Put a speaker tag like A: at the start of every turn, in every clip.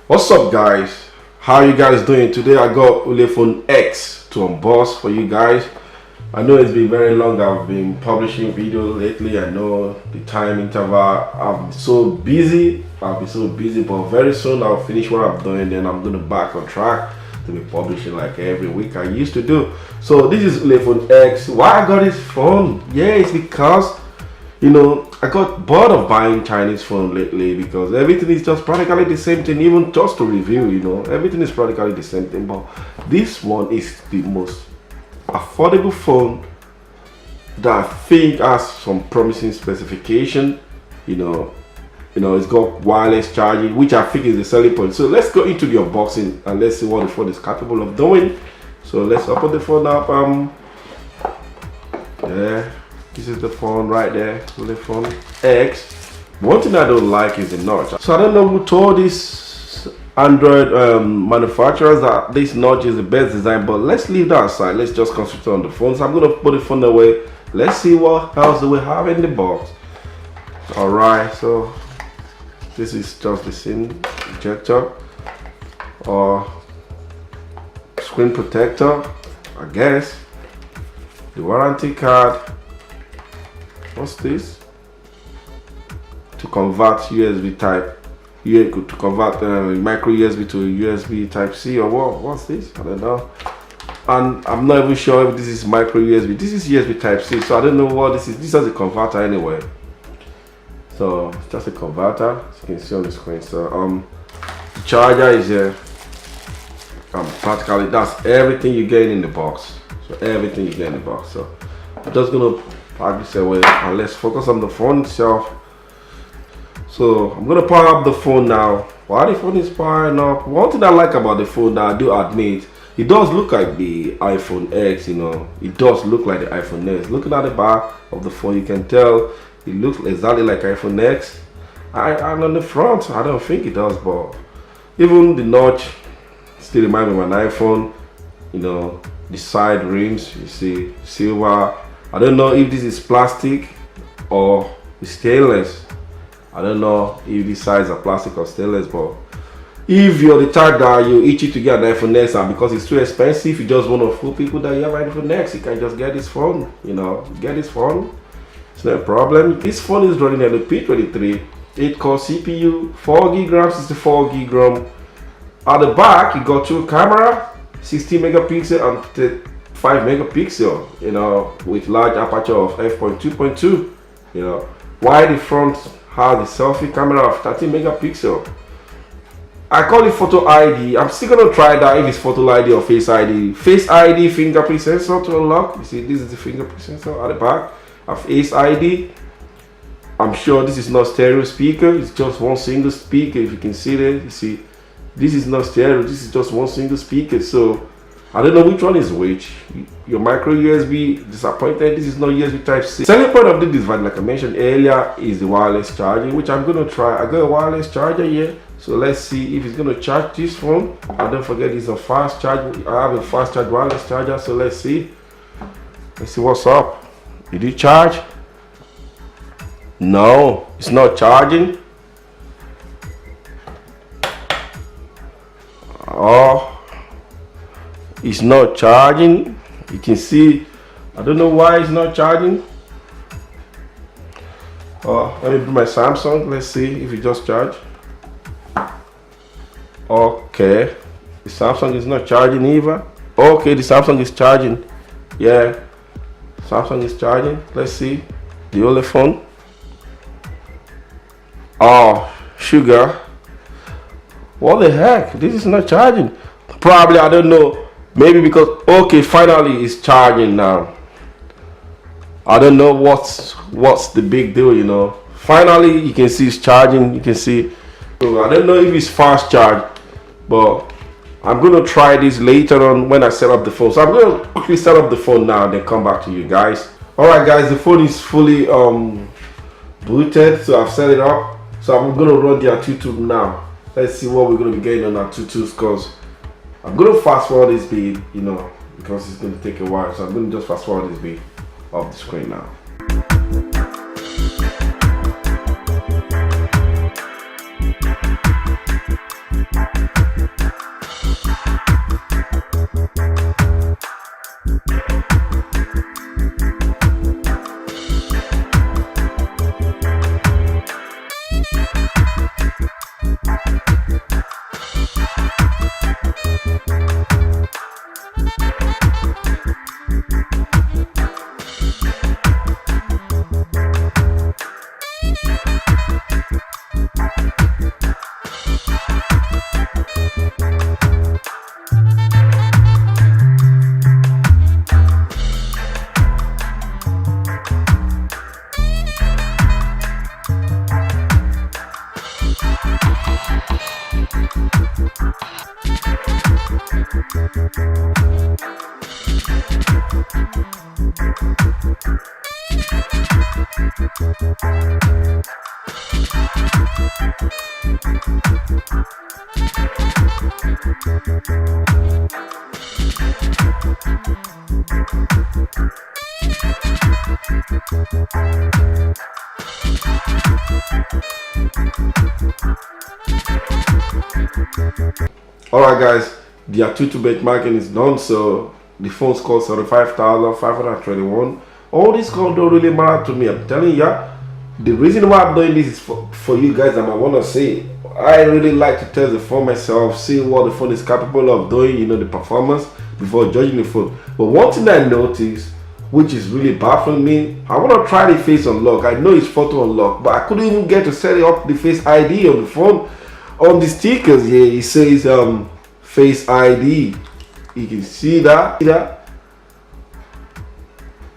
A: What's up guys, how you guys doing? Today I got Ulefone X to unbox for you guys. I know it's been very long. I've been publishing videos lately. I know the time interval, I've been so busy, but very soon I'll finish what I'm doing, then I'm gonna back on track to be publishing like every week I used to do. So this is Ulefone X. Why I got this phone? Yeah, it's because I got bored of buying Chinese phone lately because everything is just practically the same thing. Even just to review, everything is practically the same thing. But this one is the most affordable phone that I think has some promising specification. It's got wireless charging, which I think is the selling point. So let's go into the unboxing and let's see what the phone is capable of doing. So let's open the phone up. Yeah. This is the phone right there, Ulefone X. One thing I don't like is the notch. So I don't know who told these Android manufacturers that this notch is the best design, but let's leave that aside. Let's just concentrate on the phone. So I'm gonna put the phone away. Let's see what else do we have in the box. All right, so this is just the SIM ejector or screen protector, I guess. The warranty card. What's this? To convert USB type, to convert micro USB to USB type C or what? What's this? I don't know. And I'm not even sure if this is micro USB. This is USB type C, so I don't know what this is. This is a converter anyway. So it's just a converter, as you can see on the screen. So the charger is here. Practically that's everything you get in the box. So everything you get in the box. So I'm just gonna park this away and let's focus on the phone itself. So I'm gonna power up the phone now. While the phone is powering up, one thing I like about the phone that I do admit, it does look like the iPhone X. It does look like the iPhone X. Looking at the back of the phone, you can tell it looks exactly like iPhone X. And on the front, I don't think it does, but even the notch still reminds me of an iPhone. The side rims, you see silver. I don't know if this is plastic or stainless. I don't know if these sides are plastic or stainless, but if you're the type that you itchy to get an iPhone X and because it's too expensive, you just want to fool people that you have an iPhone X, you can just get this phone. Get this phone. It's not a problem. This phone is running at the P23, 8-core CPU, 4GB RAM, 64GB RAM. At the back, you got two camera, 60 megapixel and 5 megapixel, with large aperture of f/2.2, while the front has a selfie camera of 30 megapixel. I call it photo ID. I'm still gonna try that if it's photo ID or face ID. Face ID fingerprint sensor to unlock. You see, this is the fingerprint sensor at the back of Face ID. I'm sure this is not stereo speaker. It's just one single speaker. If you can see that, you see, this is not stereo. This is just one single speaker. So I don't know which one is which. Your micro USB disappointed. This is not USB type C. Selling point of this device, like I mentioned earlier, is the wireless charging, which I'm gonna try. I got a wireless charger here, so let's see if it's gonna charge this phone. And don't forget, it's a fast charge. I have a fast charge wireless charger, so let's see. Let's see what's up. Did it charge? No, it's not charging. Oh, it's not charging. You can see, I don't know why it's not charging. Let me put my Samsung. Let's see if it just charged. Okay, the Samsung is not charging either. Okay, the Samsung is charging. Yeah, Samsung is charging. Let's see the Ulefone. Oh, sugar. What the heck? This is not charging. Probably, I don't know. Maybe because, okay, finally it's charging now. I don't know what's the big deal, Finally, you can see it's charging. You can see. I don't know if it's fast charge, but I'm gonna try this later on when I set up the phone. So I'm gonna quickly set up the phone now and then come back to you guys. All right, guys, the phone is fully booted, so I've set it up. So I'm gonna run the Antutu now. Let's see what we're gonna be getting on Antutu, because I'm gonna fast forward this bit, because it's gonna take a while. So I'm gonna just fast forward this bit off the screen now. Alright guys, the Antutu benchmarking is done, so the phone's cost 35,521. All this code don't really matter to me. I'm telling ya, the reason why I'm doing this is for you guys. I want to say, I really like to test the phone myself, see what the phone is capable of doing, you know, the performance, before judging the phone. But one thing I noticed, which is really baffling me, I want to try the face unlock. I know it's photo unlock, but I couldn't even get to set up the face ID on the phone. On the stickers here, it says face ID. You can see that.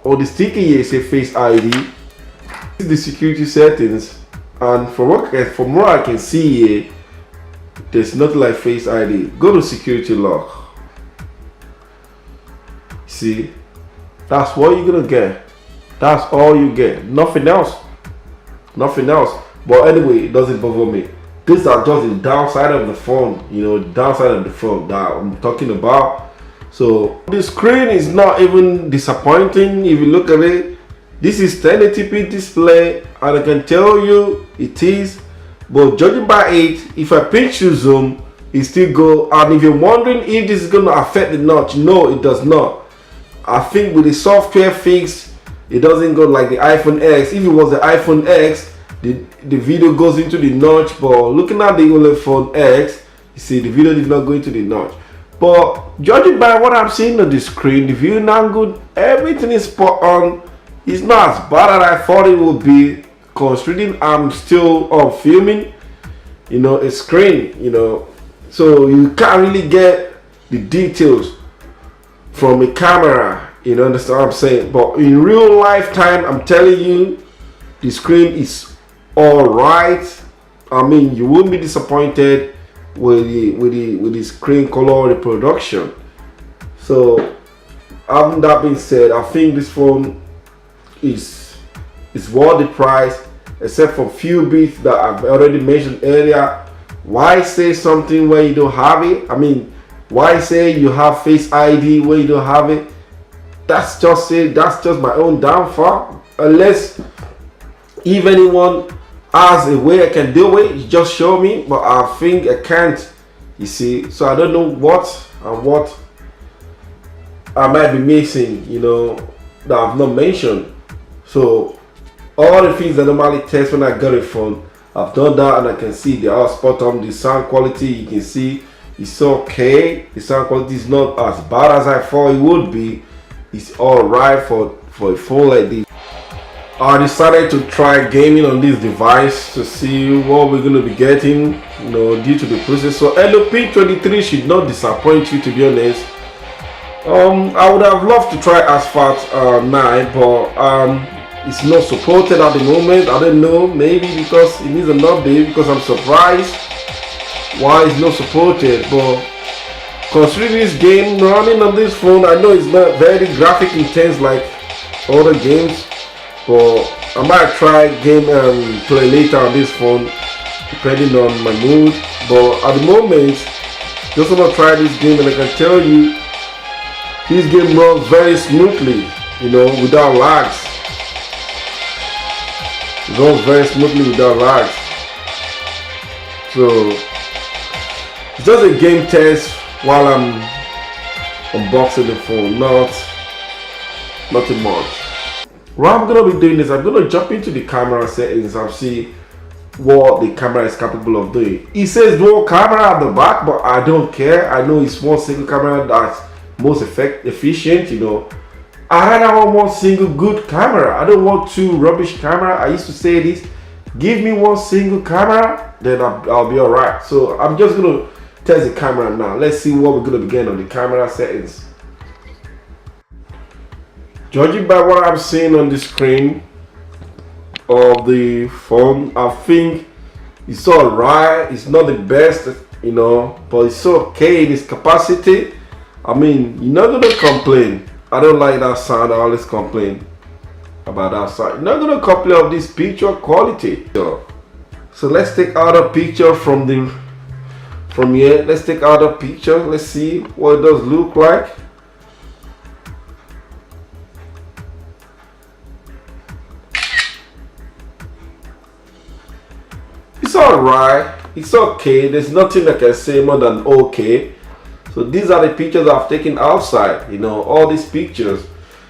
A: On the sticker here, it says face ID. This is the security settings, and from what I can see here, there's nothing like face ID. Go to security lock. See, that's what you're gonna get. That's all you get. Nothing else. Nothing else. But anyway, it doesn't bother me. These are just the downside of the phone, you know, the downside of the phone that I'm talking about. So the screen is not even disappointing. If you look at it, this is 1080p display, and I can tell you it is. But judging by it, if I pinch to zoom, it still go. And if you're wondering if this is gonna affect the notch, no, it does not. I think with the software fix, it doesn't go like the iPhone X. If it was the iPhone X, the video goes into the notch, but looking at the Ulefone X, you see the video did not go into the notch. But judging by what I'm seeing on the screen, the viewing angle, everything is spot on. It's not as bad as I thought it would be, considering I'm still filming, you know, a screen, you know, so you can't really get the details from a camera, you know, understand what I'm saying. But in real life time, I'm telling you, the screen is all right. I mean, you won't be disappointed with the screen color reproduction. So having that being said, I think this phone is worth the price, except for a few bits that I've already mentioned earlier. Why say something when you don't have it? I mean, why say you have face ID when you don't have it? That's just my own downfall. Unless if anyone has a way I can do it, you just show me, but I think I can't, you see. So I don't know what I might be missing, you know, that I've not mentioned. So all the things that I normally test when I get a phone, I've done that, and I can see they are spot on. The sound quality, you can see it's okay. The sound quality is not as bad as I thought it would be. It's all right for a phone like this. I decided to try gaming on this device to see what we're going to be getting, you know, due to the processor. Helio P23 should not disappoint you, to be honest. I would have loved to try Asphalt 9, but it's not supported at the moment. I don't know, maybe because it needs an update, because I'm surprised why it's not supported. But considering this game running on this phone, I know it's not very graphic intense like other games, but I might try game play later on this phone depending on my mood. But at the moment, just want to try this game, and I can tell you this game runs very smoothly, you know, without lags. It runs very smoothly without lags. So it's just a game test while I'm unboxing the phone, nothing much. What I'm gonna be doing is I'm gonna jump into the camera settings and see what the camera is capable of doing. It says dual camera at the back, but I don't care. I know it's one single camera that's most efficient, you know. I rather want one single good camera. I don't want two rubbish camera. I used to say this, give me one single camera, then I'll be all right. So I'm just gonna test the camera now. Let's see what we're gonna be getting on the camera settings. Judging by what I'm seeing on the screen of the phone, I think it's all right. It's not the best, you know, but it's okay in its capacity. I mean, you're not gonna complain. I don't like that sound. I always complain about that sound. Not gonna complain of this picture quality. So let's take out a picture from here. Let's take out a picture. Let's see what it does look like. It's alright. It's okay. There's nothing I can say more than okay. So these are the pictures I've taken outside. You know, all these pictures,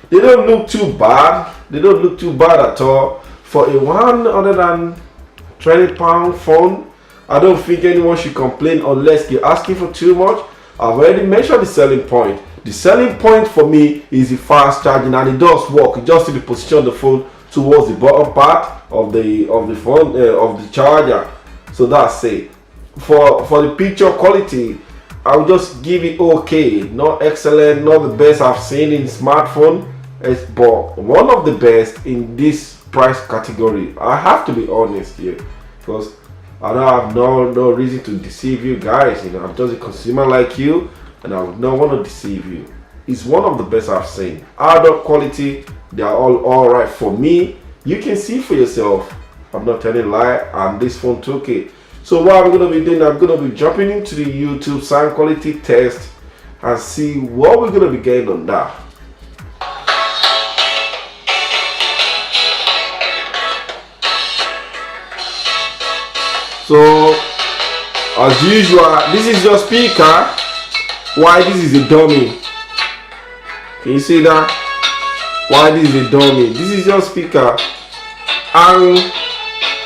A: they don't look too bad. They don't look too bad at all. For a £120 phone, I don't think anyone should complain unless you're asking for too much. I've already mentioned the selling point. The selling point for me is the fast charging, and it does work. You just need to position the phone towards the bottom part of the phone of the charger. So that's it. For the picture quality, I'll just give it okay. Not excellent, not the best I've seen in smartphone, but one of the best in this price category. I have to be honest here, because I don't have no reason to deceive you guys. You know, I'm just a consumer like you, and I would not want to deceive you. It's one of the best I've seen. Outdoor quality, they are all right for me. You can see for yourself. I'm not telling a lie, and this phone took it. So what I'm going to be doing, I'm going to be jumping into the YouTube sound quality test and see what we're going to be getting on that. So as usual, this is your speaker. Why this is a dummy? Can you see that? Why this is a dummy? This is your speaker, and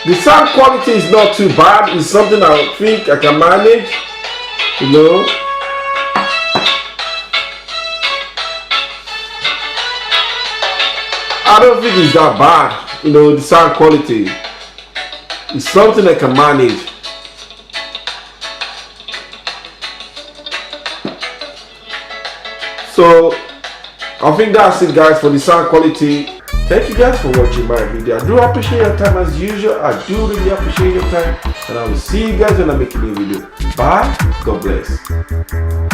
A: the sound quality is not too bad. It's something I think I can manage, you know. I don't think it's that bad, you know. The sound quality is something I can manage. So I think that's it, guys, for the sound quality. Thank you guys for watching my video. I do appreciate your time as usual. I do really appreciate your time, and I will see you guys when I make a new video. Bye. God bless.